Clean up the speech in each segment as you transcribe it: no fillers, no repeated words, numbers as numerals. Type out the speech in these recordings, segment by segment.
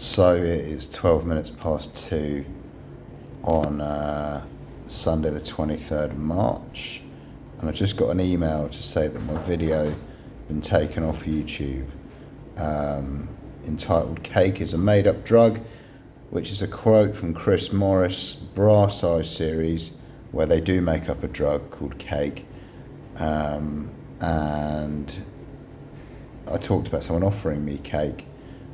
So it is 12 minutes past 2 on Sunday the 23rd of March, and I just got an email to say that my video has been taken off YouTube, entitled "Cake is a Made-Up Drug," which is a quote from Chris Morris' Brass Eye series, where they do make up a drug called cake. And I talked about someone offering me cake,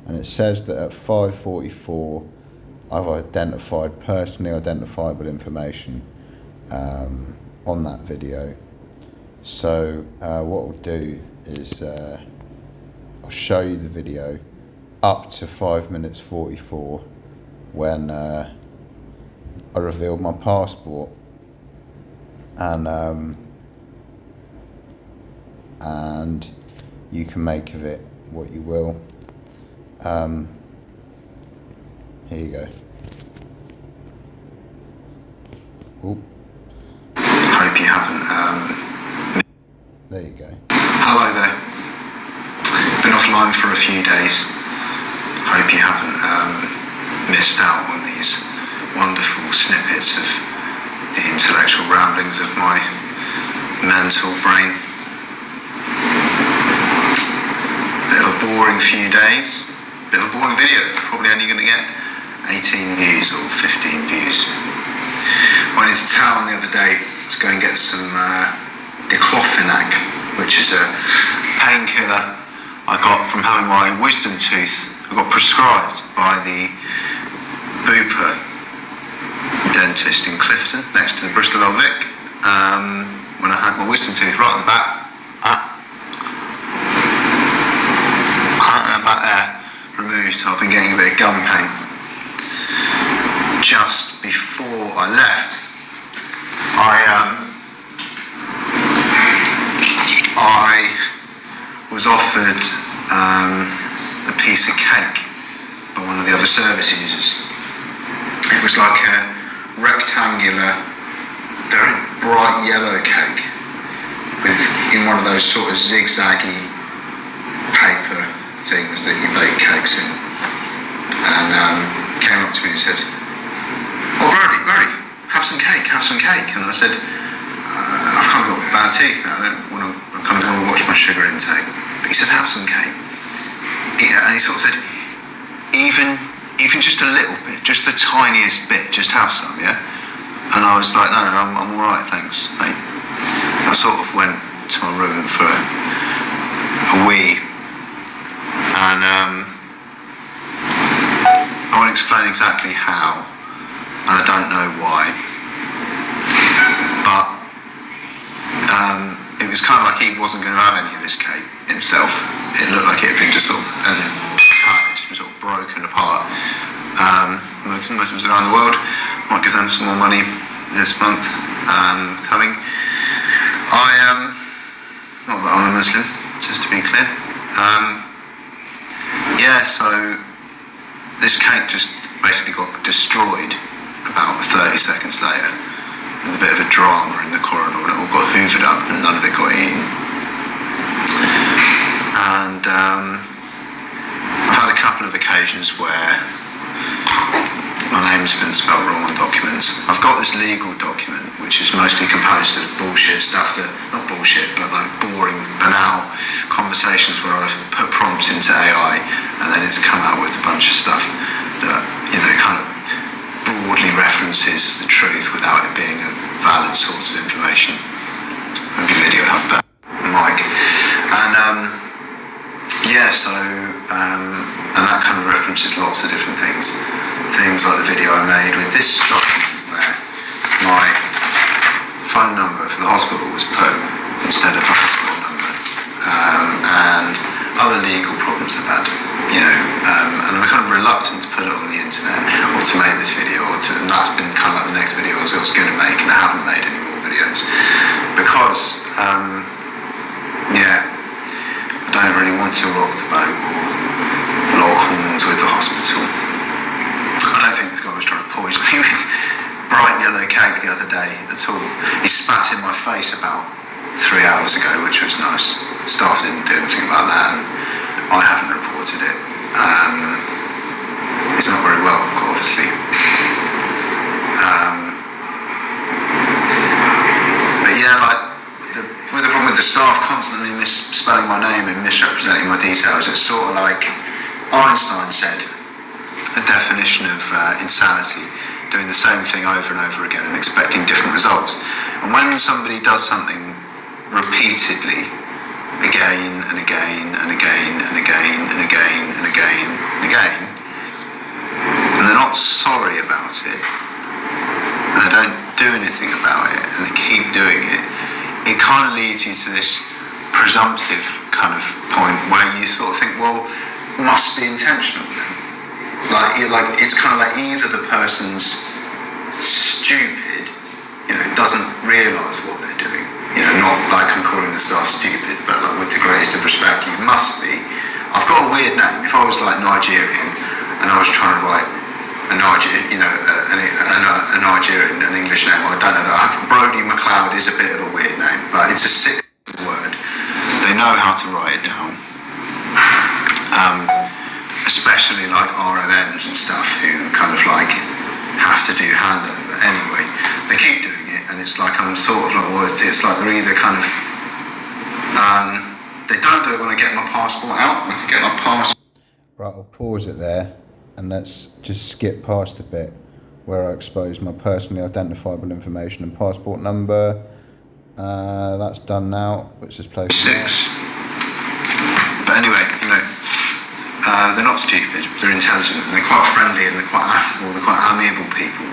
and it says that at 5:44 I've identified personally identifiable information on that video. So what we'll do is I'll show you the video up to 5 minutes 44 when I revealed my passport, and you can make of it what you will. Here you go. Oop. Hope you haven't. There you go. Hello there. Been offline for a few days. Hope you haven't missed out on these wonderful snippets of the intellectual ramblings of my mental brain. Bit of a boring few days. Bit of a boring video. Probably only going to get 18 views or 15 views. Went into town the other day to go and get some diclofenac, which is a painkiller I got from having my wisdom tooth. I got prescribed by the Bupa dentist in Clifton, next to the Bristol Old Vic, when I had my wisdom tooth right at the back. Back there removed. I've been getting a bit of gum pain. Just before I left, I was offered a piece of cake by one of the other service users. It was like a rectangular, very bright yellow cake with, in one of those sort of zigzaggy paper things that you bake cakes in, and came up to me and said, "Oh, Brody, have some cake. And I said, I've kind of got bad teeth now, I kind of want to watch my sugar intake. But he said, have some cake. And he sort of said, even just a little bit, just the tiniest bit, just have some, yeah? And I was like, no, I'm all right, thanks, mate. And I sort of went to my room for a wee, and I won't explain exactly how, and I don't know why, but it was kind of like he wasn't going to have any of this cake himself. It looked like it had been just sort of cut, just been sort of broken apart. Muslims around the world, might give them some more money this month coming. Not that I'm a Muslim, just to be clear. So this cake just basically got destroyed about 30 seconds later, with a bit of a drama in the corridor, and it all got hoovered up and none of it got eaten. And I've had a couple of occasions where my name's been spelled wrong on documents. I've got this legal document which is mostly composed of bullshit stuff, that, not bullshit, but like boring, banal conversations where I've put prompts into AI and then it's come out with a bunch of stuff that, you know, kind of broadly references the truth without it being a valid source of information. Maybe video will have better mic. And and that kind of references lots of different things. Things like the video I made with this document where my phone number for the hospital was put instead of the hospital number, and other legal problems I've had, you know, and I'm kind of reluctant to put it on the internet or to make this video, and that's been kind of like the next video I was going to make, and I haven't made any more videos because I don't really want to rock the boat or lock horns with the hospital. I don't think this guy was trying to poison me with bright yellow cake the other day at all. He spat in my face about 3 hours ago, which was nice. Staff didn't do anything about that, and I haven't reported it. it's not very well, obviously. But yeah, like with the problem with the staff constantly misspelling my name and misrepresenting my details, it's sort of like Einstein said, the definition of insanity, doing the same thing over and over again and expecting different results. And when somebody does something repeatedly, again and again and again and again and again and again and again, and they're not sorry about it, and they don't do anything about it, and they keep doing it, it kind of leads you to this presumptive kind of point where you sort of think, well, it must be intentional then. Like it's kind of like either the person's stupid, doesn't realise what they're doing. Not like I'm calling the staff stupid, but like with the greatest of respect, you must be. I've got a weird name. If I was like Nigerian and I was trying to write a Nigerian, an English name, I don't know that. Brodie McLeod is a bit of a weird name, but it's a sick word. They know how to write it down. Especially like RMNs and stuff who kind of like have to do handover anyway. They keep doing it, and it's like I'm sort of like, well, it's like they're either kind of they don't do it when I get my passport out. I can get my passport. Right, I'll pause it there, and let's just skip past a bit where I expose my personally identifiable information and passport number. That's done now. Let's just play 6. But anyway, they're not stupid, they're intelligent, and they're quite friendly, and they're quite affable, they're quite amiable people,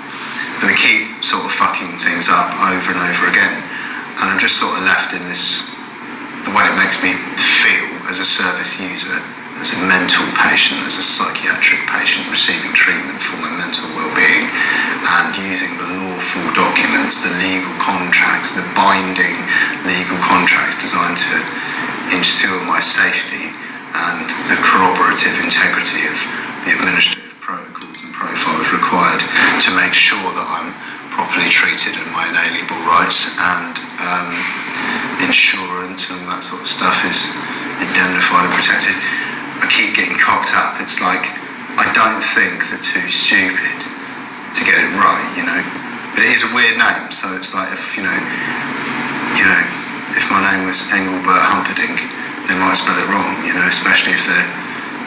but they keep sort of fucking things up over and over again, and I'm just sort of left in this, the way it makes me feel as a service user, as a mental patient, as a psychiatric patient receiving treatment for my mental well-being, and using the lawful documents, the legal contracts, the binding legal contracts designed to ensure my safety and the corroborative integrity of the administrative protocols and profiles required to make sure that I'm properly treated and my inalienable rights and insurance and all that sort of stuff is indemnified and protected. I keep getting cocked up. It's like, I don't think they're too stupid to get it right, But it is a weird name, so it's like if if my name was Engelbert Humperdinck, they might spell it wrong, especially if they're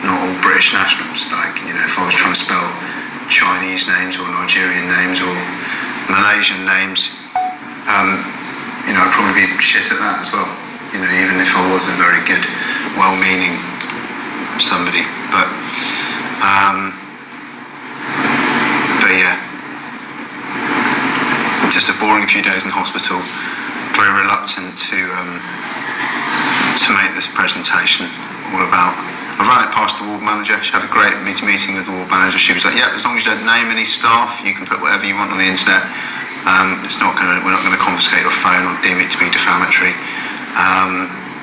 not all British nationals. Like, if I was trying to spell Chinese names or Nigerian names or Malaysian names, I'd probably be shit at that as well. Even if I was a very good, well-meaning somebody. But yeah, just a boring few days in hospital. Very reluctant to make this presentation all about. I ran it past the ward manager. She had a great meeting with the ward manager. She was like, "Yep, as long as you don't name any staff, you can put whatever you want on the internet. We're not going to confiscate your phone or deem it to be defamatory."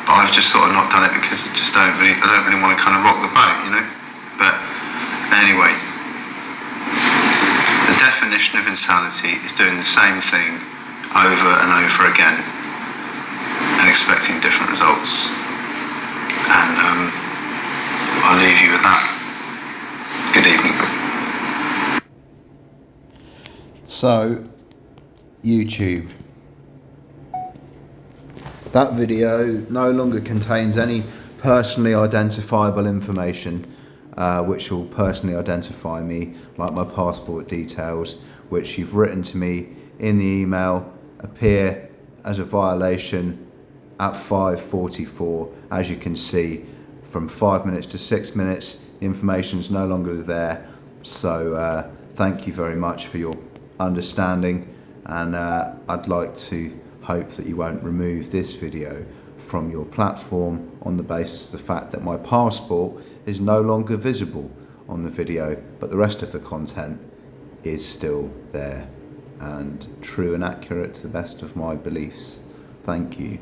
But I've just sort of not done it because I don't really want to kind of rock the boat, But anyway, the definition of insanity is doing the same thing over and over again and expecting different results. And I'll leave you with that. Good evening. So, YouTube. That video no longer contains any personally identifiable information which will personally identify me, like my passport details, which you've written to me in the email, appear as a violation at 5:44. As you can see, from 5 minutes to 6 minutes, information's no longer there. So thank you very much for your understanding, and I'd like to hope that you won't remove this video from your platform on the basis of the fact that my passport is no longer visible on the video, but the rest of the content is still there and true and accurate to the best of my beliefs. Thank you.